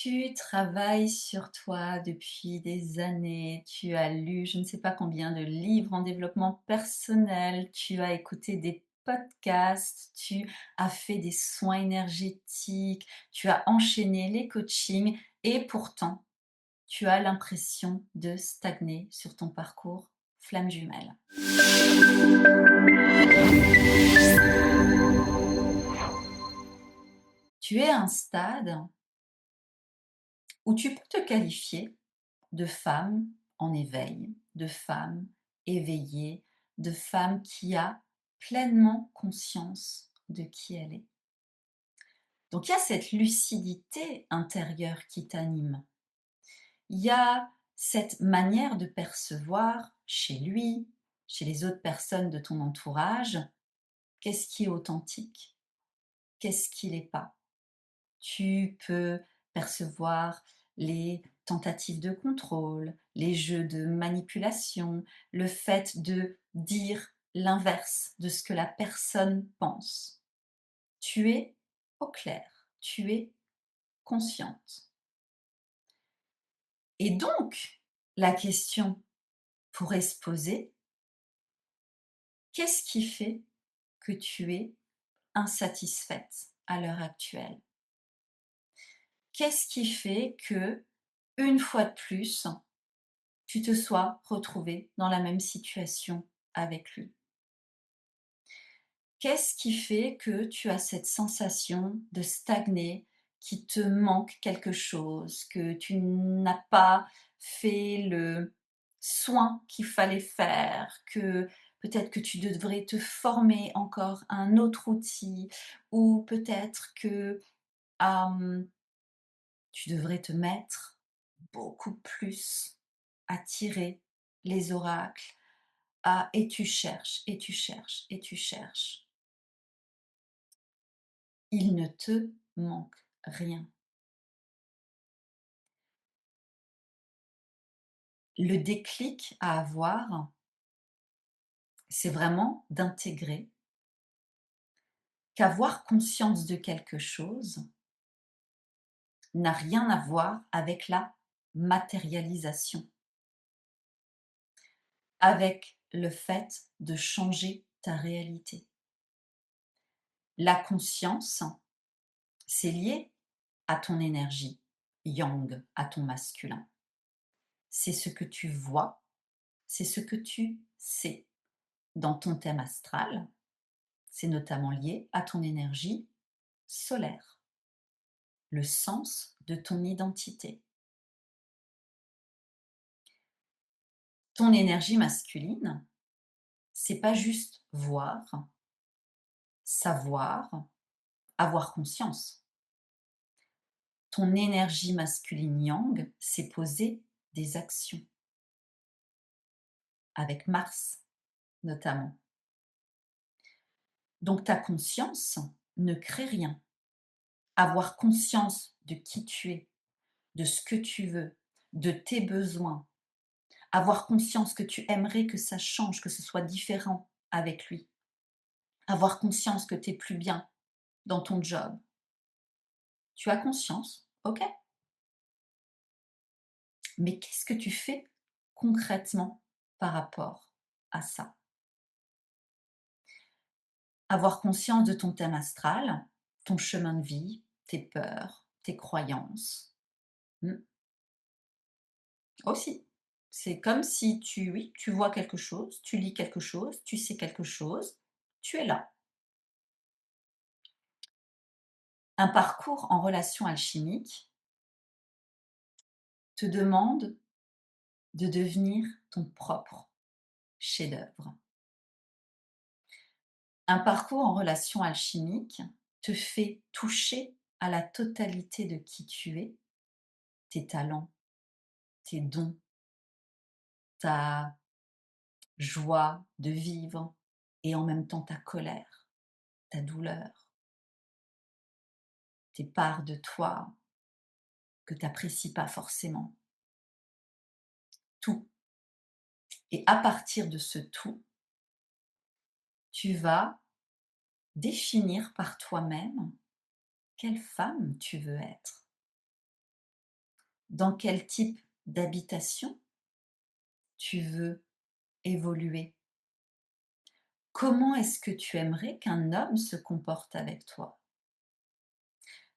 Tu travailles sur toi depuis des années, tu as lu je ne sais pas combien de livres en développement personnel, tu as écouté des podcasts, tu as fait des soins énergétiques, tu as enchaîné les coachings et pourtant, tu as l'impression de stagner sur ton parcours flamme jumelle. Tu es à un stade où tu peux te qualifier de femme en éveil, de femme éveillée, de femme qui a pleinement conscience de qui elle est. Donc il y a cette lucidité intérieure qui t'anime. Il y a cette manière de percevoir chez lui, chez les autres personnes de ton entourage, qu'est-ce qui est authentique, qu'est-ce qui l'est pas. Tu peux percevoir les tentatives de contrôle, les jeux de manipulation, le fait de dire l'inverse de ce que la personne pense. Tu es au clair, tu es consciente. Et donc, la question pourrait se poser, qu'est-ce qui fait que tu es insatisfaite à l'heure actuelle? Qu'est-ce qui fait que, une fois de plus, tu te sois retrouvé dans la même situation avec lui? Qu'est-ce qui fait que tu as cette sensation de stagner, qu'il te manque quelque chose, que tu n'as pas fait le soin qu'il fallait faire, que peut-être que tu devrais te former encore à un autre outil ou peut-être que, hem, tu devrais te mettre beaucoup plus à tirer les oracles, et tu cherches, et tu cherches, et tu cherches. Il ne te manque rien. Le déclic à avoir, c'est vraiment d'intégrer qu'avoir conscience de quelque chose n'a rien à voir avec la matérialisation, avec le fait de changer ta réalité. La conscience, c'est lié à ton énergie yang, à ton masculin. C'est ce que tu vois, c'est ce que tu sais. Dans ton thème astral, c'est notamment lié à ton énergie solaire, le sens de ton identité. Ton énergie masculine, c'est pas juste voir, savoir, avoir conscience. Ton énergie masculine yang, c'est poser des actions, avec Mars notamment. Donc ta conscience ne crée rien. Avoir conscience de qui tu es, de ce que tu veux, de tes besoins, avoir conscience que tu aimerais que ça change, que ce soit différent avec lui. Avoir conscience que tu es plus bien dans ton job. Tu as conscience, ok. Mais qu'est-ce que tu fais concrètement par rapport à ça? Avoir conscience de ton thème astral, ton chemin de vie, tes peurs, tes croyances. Hmm. Aussi. C'est comme si tu, oui, tu vois quelque chose, tu lis quelque chose, tu sais quelque chose, tu es là. Un parcours en relation alchimique te demande de devenir ton propre chef-d'œuvre. Un parcours en relation alchimique te fait toucher à la totalité de qui tu es, tes talents, tes dons, ta joie de vivre et en même temps ta colère, ta douleur, tes parts de toi que tu n'apprécies pas forcément. Tout. Et à partir de ce tout, tu vas définir par toi-même quelle femme tu veux être. Dans quel type d'habitation tu veux évoluer? Comment est-ce que tu aimerais qu'un homme se comporte avec toi?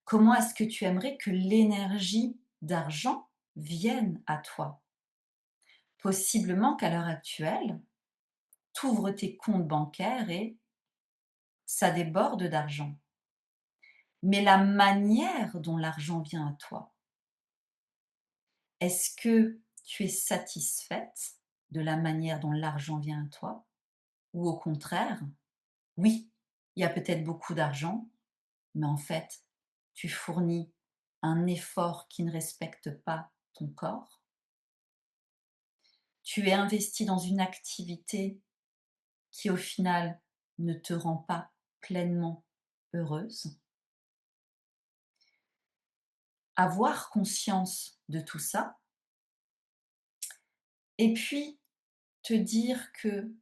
Comment est-ce que tu aimerais que l'énergie d'argent vienne à toi? Possiblement qu'à l'heure actuelle, tu ouvres tes comptes bancaires et ça déborde d'argent. Mais la manière dont l'argent vient à toi, est-ce que tu es satisfaite de la manière dont l'argent vient à toi? Ou au contraire, oui, il y a peut-être beaucoup d'argent, mais en fait, tu fournis un effort qui ne respecte pas ton corps. Tu es investi dans une activité qui, au final, ne te rend pas pleinement heureuse. Avoir conscience de tout ça et puis te dire que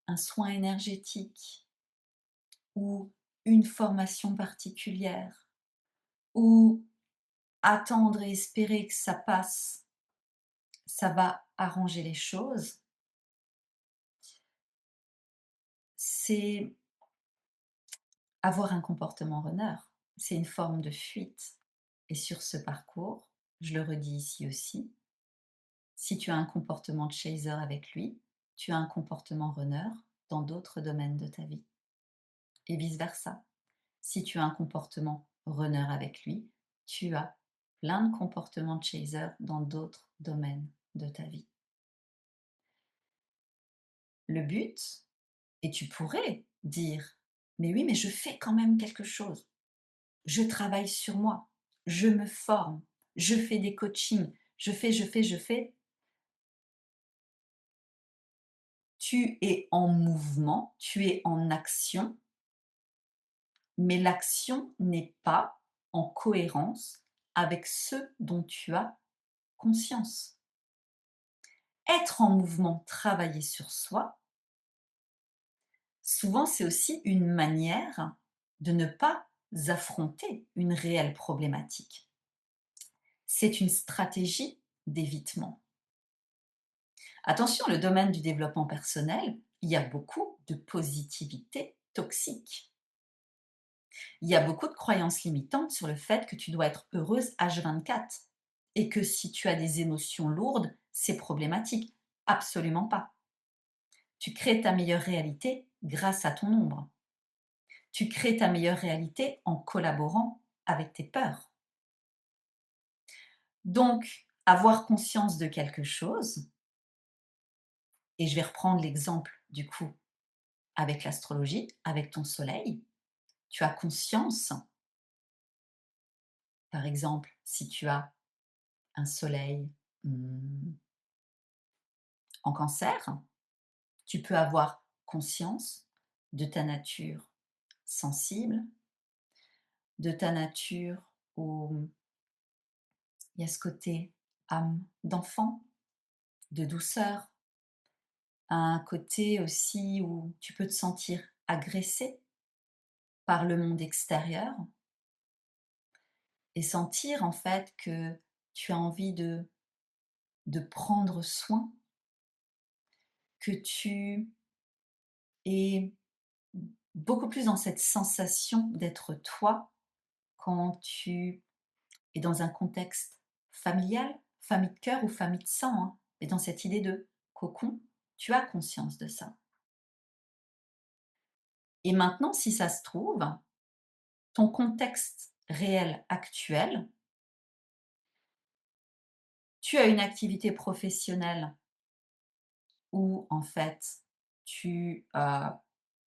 un soin énergétique ou une formation particulière ou attendre et espérer que ça passe, ça va arranger les choses, c'est avoir un comportement runner. C'est une forme de fuite. Et sur ce parcours, je le redis ici aussi, si tu as un comportement de chaser avec lui, tu as un comportement runner dans d'autres domaines de ta vie. Et vice-versa. Si tu as un comportement runner avec lui, tu as plein de comportements de chaser dans d'autres domaines de ta vie. Le but, et tu pourrais dire, mais oui, mais je fais quand même quelque chose. Je travaille sur moi, je me forme, je fais des coachings, je fais. Tu es en mouvement, tu es en action, mais l'action n'est pas en cohérence avec ce dont tu as conscience. Être en mouvement, travailler sur soi, souvent c'est aussi une manière de ne pas affronter une réelle problématique. C'est une stratégie d'évitement. Attention, le domaine du développement personnel, il y a beaucoup de positivité toxique. Il y a beaucoup de croyances limitantes sur le fait que tu dois être heureuse H24 et que si tu as des émotions lourdes, c'est problématique. Absolument pas. Tu crées ta meilleure réalité grâce à ton ombre. Tu crées ta meilleure réalité en collaborant avec tes peurs. Donc, avoir conscience de quelque chose, et je vais reprendre l'exemple du coup avec l'astrologie, avec ton soleil, tu as conscience, par exemple, si tu as un soleil en cancer, tu peux avoir conscience de ta nature sensible, de ta nature où il y a ce côté âme d'enfant, de douceur, un côté aussi où tu peux te sentir agressé par le monde extérieur et sentir en fait que tu as envie de prendre soin, que tu es beaucoup plus dans cette sensation d'être toi quand tu es dans un contexte familial, famille de cœur ou famille de sang, hein, et dans cette idée de cocon, tu as conscience de ça. Et maintenant, si ça se trouve, ton contexte réel actuel, tu as une activité professionnelle où en fait tu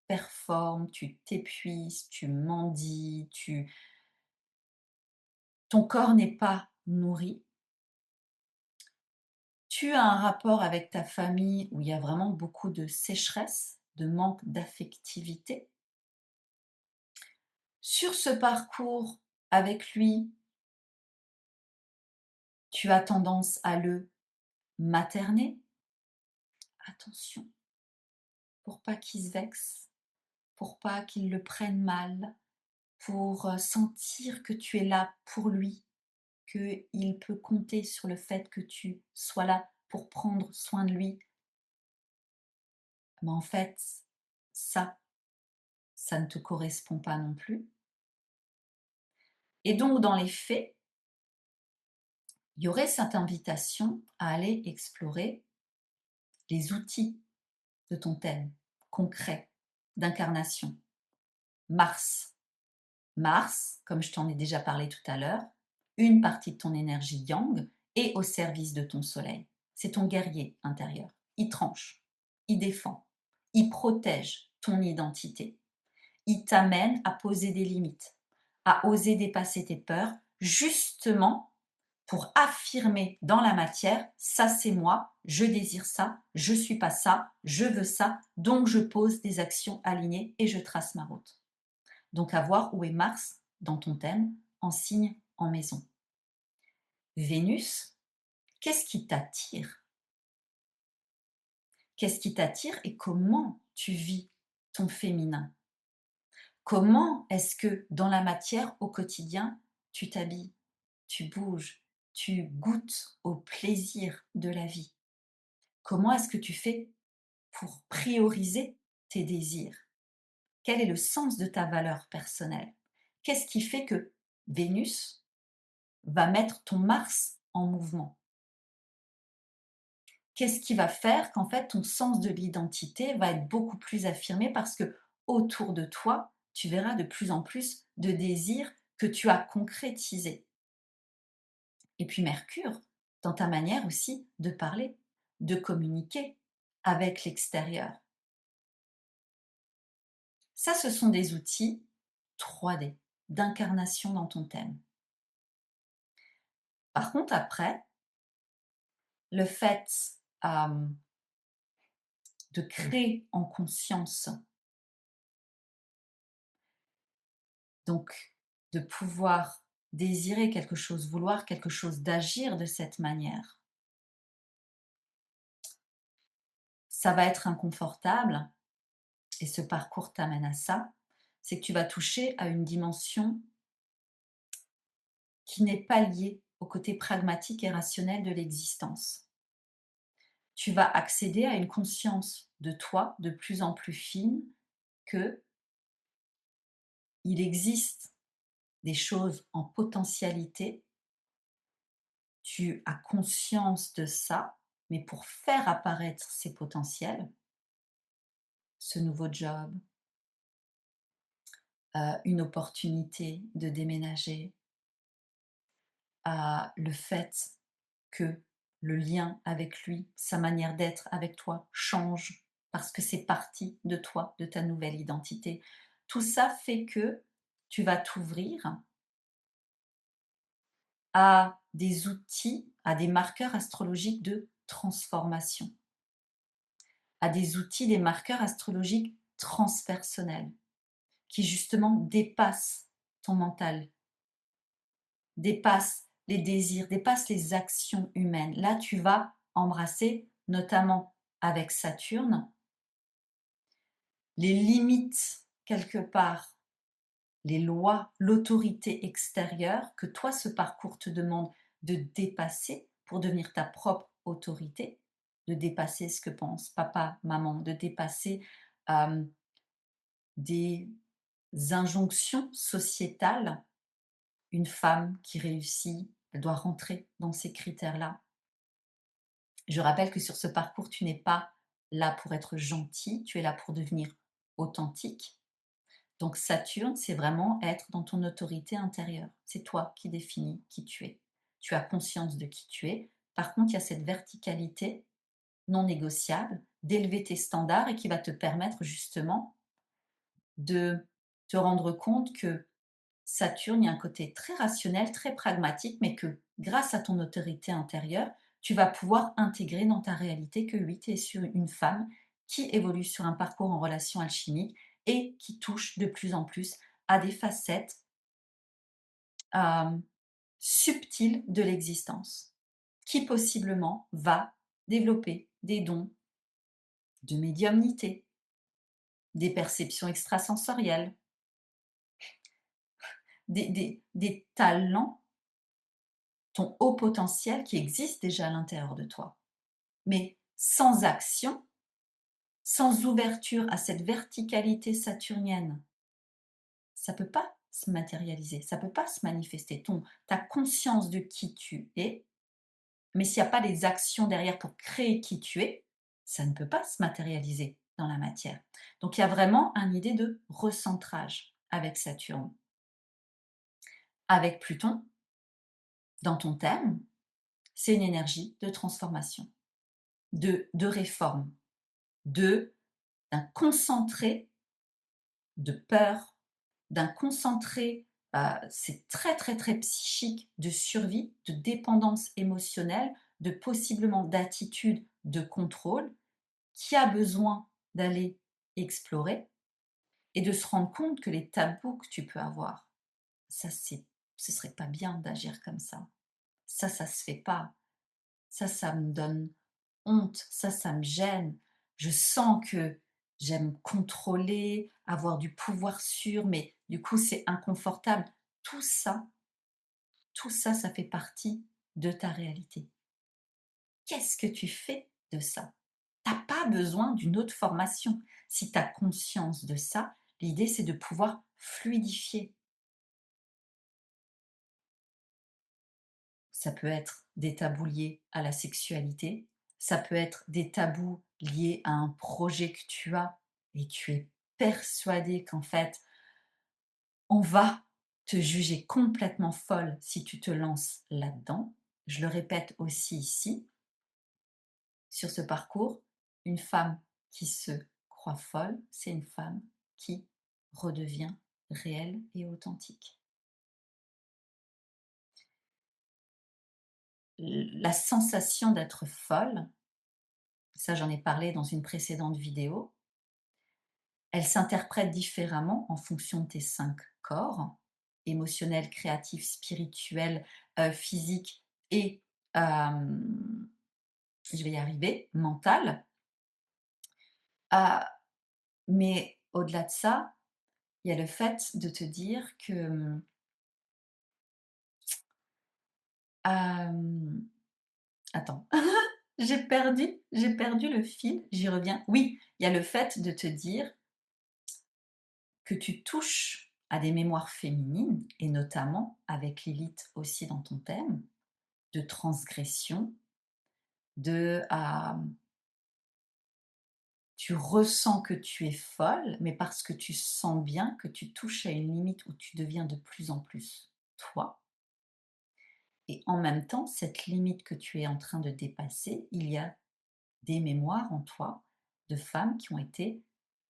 performes, tu t'épuises, tu mendies, ton corps n'est pas nourri. Tu as un rapport avec ta famille où il y a vraiment beaucoup de sécheresse, de manque d'affectivité. Sur ce parcours avec lui, tu as tendance à le materner. Attention, pour pas qu'il se vexe, pour pas qu'il le prenne mal, pour sentir que tu es là pour lui. qu'il peut compter sur le fait que tu sois là pour prendre soin de lui, en fait, ça, ça ne te correspond pas non plus. Et donc, dans les faits, il y aurait cette invitation à aller explorer les outils de ton thème concret d'incarnation. Mars. Mars, comme je t'en ai déjà parlé tout à l'heure, une partie de ton énergie yang est au service de ton soleil. C'est ton guerrier intérieur. Il tranche, il défend, il protège ton identité. Il t'amène à poser des limites, à oser dépasser tes peurs, justement pour affirmer dans la matière, ça c'est moi, je désire ça, je suis pas ça, je veux ça, donc je pose des actions alignées et je trace ma route. Donc à voir où est Mars dans ton thème, en signe, en maison. Vénus, qu'est-ce qui t'attire? Qu'est-ce qui t'attire et comment tu vis ton féminin? Comment est-ce que dans la matière, au quotidien, tu t'habilles, tu bouges, tu goûtes au plaisir de la vie? Comment est-ce que tu fais pour prioriser tes désirs? Quel est le sens de ta valeur personnelle? Qu'est-ce qui fait que Vénus va mettre ton Mars en mouvement? Qu'est-ce qui va faire qu'en fait ton sens de l'identité va être beaucoup plus affirmé parce que autour de toi, tu verras de plus en plus de désirs que tu as concrétisés. Et puis Mercure, dans ta manière aussi de parler, de communiquer avec l'extérieur. Ça, ce sont des outils 3D d'incarnation dans ton thème. Par contre, après, le fait de créer en conscience, donc de pouvoir désirer quelque chose, vouloir quelque chose, d'agir de cette manière, ça va être inconfortable et ce parcours t'amène à ça, c'est que tu vas toucher à une dimension qui n'est pas liée au côté pragmatique et rationnel de l'existence. Tu vas accéder à une conscience de toi de plus en plus fine que il existe des choses en potentialité, tu as conscience de ça, mais pour faire apparaître ces potentiels, ce nouveau job, une opportunité de déménager, le fait que le lien avec lui, sa manière d'être avec toi change parce que c'est partie de toi, de ta nouvelle identité. Tout ça fait que tu vas t'ouvrir à des outils, à des marqueurs astrologiques de transformation, à des outils, des marqueurs astrologiques transpersonnels qui justement dépassent ton mental, dépassent les désirs, dépassent les actions humaines. Là, tu vas embrasser, notamment avec Saturne, les limites quelque part, les lois, l'autorité extérieure que toi, ce parcours te demande de dépasser pour devenir ta propre autorité, de dépasser ce que pense papa, maman, de dépasser euh, des injonctions sociétales. Une femme qui réussit, elle doit rentrer dans ces critères-là. Je rappelle que sur ce parcours, tu n'es pas là pour être gentil, tu es là pour devenir authentique. Donc Saturne, c'est vraiment être dans ton autorité intérieure. C'est toi qui définis qui tu es. Tu as conscience de qui tu es. Par contre, il y a cette verticalité non négociable d'élever tes standards et qui va te permettre justement de te rendre compte que Saturne, il y a un côté très rationnel, très pragmatique, mais que grâce à ton autorité intérieure, tu vas pouvoir intégrer dans ta réalité que oui, tu es sur une femme qui évolue sur un parcours en relation alchimique et qui touche de plus en plus à des facettes euh, subtiles de l'existence, qui possiblement va développer des dons de médiumnité, des perceptions extrasensorielles, des talents ton haut potentiel qui existe déjà à l'intérieur de toi. Mais sans action, sans ouverture à cette verticalité saturnienne, ça ne peut pas se matérialiser, ça ne peut pas se manifester. Ta conscience de qui tu es, mais s'il n'y a pas les actions derrière pour créer qui tu es, ça ne peut pas se matérialiser dans la matière. Donc il y a vraiment une idée de recentrage avec Saturne. Avec Pluton, dans ton thème, c'est une énergie de transformation, de réforme, d'un concentré de peur, d'un concentré, c'est très, très, très psychique, de survie, de dépendance émotionnelle, de possiblement d'attitude de contrôle, qui a besoin d'aller explorer et de se rendre compte que les tabous que tu peux avoir, ça ce serait pas bien d'agir comme ça. Ça se fait pas. Ça me donne honte, ça me gêne. Je sens que j'aime contrôler, avoir du pouvoir sur, mais du coup, c'est inconfortable. Tout ça, tout ça, ça fait partie de ta réalité. Qu'est-ce que tu fais de ça? Tu as pas besoin d'une autre formation. Si tu as conscience de ça, l'idée, c'est de pouvoir fluidifier. Ça peut être des tabous liés à la sexualité, ça peut être des tabous liés à un projet que tu as et tu es persuadé qu'en fait, on va te juger complètement folle si tu te lances là-dedans. Je le répète aussi ici, sur ce parcours, une femme qui se croit folle, c'est une femme qui redevient réelle et authentique. La sensation d'être folle, ça j'en ai parlé dans une précédente vidéo, elle s'interprète différemment en fonction de tes 5 corps, émotionnel, créatif, spirituel, physique et, je vais y arriver, mental. Heu, mais au-delà de ça, il y a le fait de te dire que, attends, j'ai perdu le fil, j'y reviens. Oui, il y a le fait de te dire que tu touches à des mémoires féminines et notamment avec Lilith aussi dans ton thème, de transgression, tu ressens que tu es folle, mais parce que tu sens bien que tu touches à une limite où tu deviens de plus en plus toi. Et en même temps, cette limite que tu es en train de dépasser, il y a des mémoires en toi de femmes qui ont été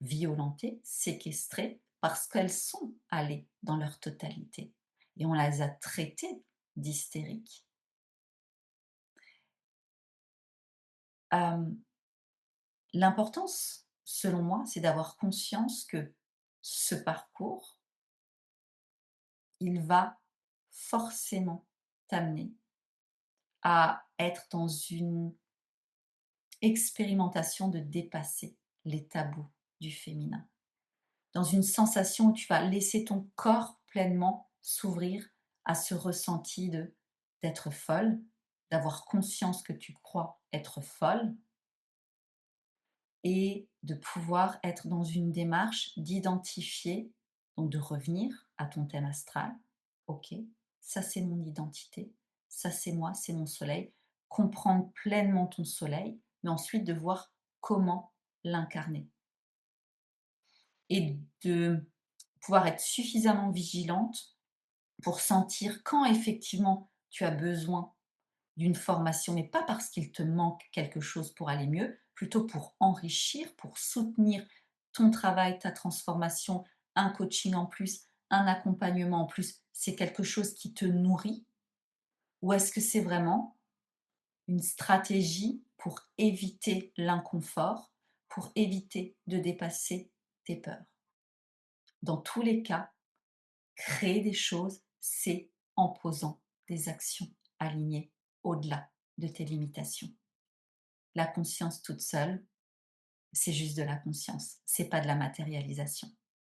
violentées, séquestrées, parce qu'elles sont allées dans leur totalité. Et on les a traitées d'hystériques. Euh, L'importance, selon moi, c'est d'avoir conscience que ce parcours, il va forcément t'amener à être dans une expérimentation de dépasser les tabous du féminin, dans une sensation où tu vas laisser ton corps pleinement s'ouvrir à ce ressenti d'être folle, d'avoir conscience que tu crois être folle et de pouvoir être dans une démarche d'identifier, donc de revenir à ton thème astral. Ok, ça c'est mon identité, ça c'est moi, c'est mon soleil. Comprendre pleinement ton soleil, mais ensuite de voir comment l'incarner. Et de pouvoir être suffisamment vigilante pour sentir quand effectivement tu as besoin d'une formation, mais pas parce qu'il te manque quelque chose pour aller mieux, plutôt pour enrichir, pour soutenir ton travail, ta transformation, un coaching en plus, un accompagnement en plus, c'est quelque chose qui te nourrit? Ou est-ce que c'est vraiment une stratégie pour éviter l'inconfort, pour éviter de dépasser tes peurs? Dans tous les cas, créer des choses, c'est en posant des actions alignées au-delà de tes limitations. La conscience toute seule, c'est juste de la conscience, c'est pas de la matérialisation.